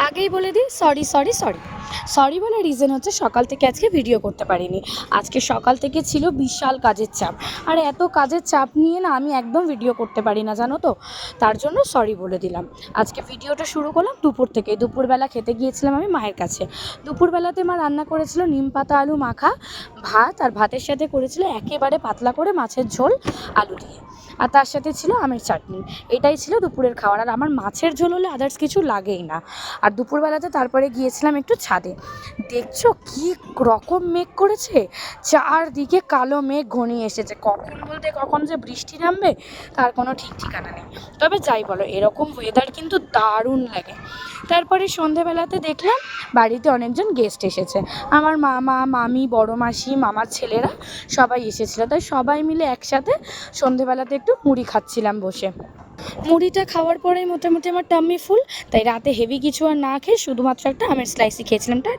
আগেই বলে দিই সরি সরি সরি সরি বলার রিজন হচ্ছে সকাল থেকে আজকে ভিডিও করতে পারিনি। আজকে সকাল থেকে ছিল বিশাল কাজের চাপ, আর এত কাজের চাপ নিয়ে না আমি একদম ভিডিও করতে পারি না, জানো তো। তার জন্য সরি বলে দিলাম। আজকে ভিডিওটা শুরু করলাম দুপুর থেকে। দুপুরবেলা খেতে গিয়েছিলাম আমি মায়ের কাছে। দুপুরবেলাতে মা রান্না করেছিল নিম পাতা আলু মাখা ভাত, আর ভাতের সাথে করেছিল একেবারে পাতলা করে মাছের ঝোল আলু দিয়ে, আর তার সাথে ছিল আমের চাটনি। এটাই ছিল দুপুরের খাবার। আর আমার মাছের ঝোল হলে আদার্স কিছু লাগেই না। আর দুপুরবেলাতে তারপরে গিয়েছিলাম একটু ছাদে। দেখছো কি রকম মেঘ করেছে, চারদিকে কালো মেঘ ঘনিয়ে এসেছে। কখন বলতে কখন যে বৃষ্টি নামবে তার কোনো ঠিক ঠিকানা নেই। তবে যাই বলো, এরকম ওয়েদার কিন্তু দারুণ লাগে। তারপরে সন্ধেবেলাতে দেখলাম বাড়িতে অনেকজন গেস্ট এসেছে। আমার মামা মামি বড় মাসি মামার ছেলেরা সবাই এসেছিলো, তাই সবাই মিলে একসাথে সন্ধেবেলাতে একটু মুড়ি খাচ্ছিলাম বসে। মুড়িটা খাওয়ার পরেই মোটামুটি আমার টাম্মি ফুল, তাই রাতে হেভি কিছু আর না খেয়ে শুধুমাত্র একটা আমের স্লাইসই খেয়েছিলাম। টাটা।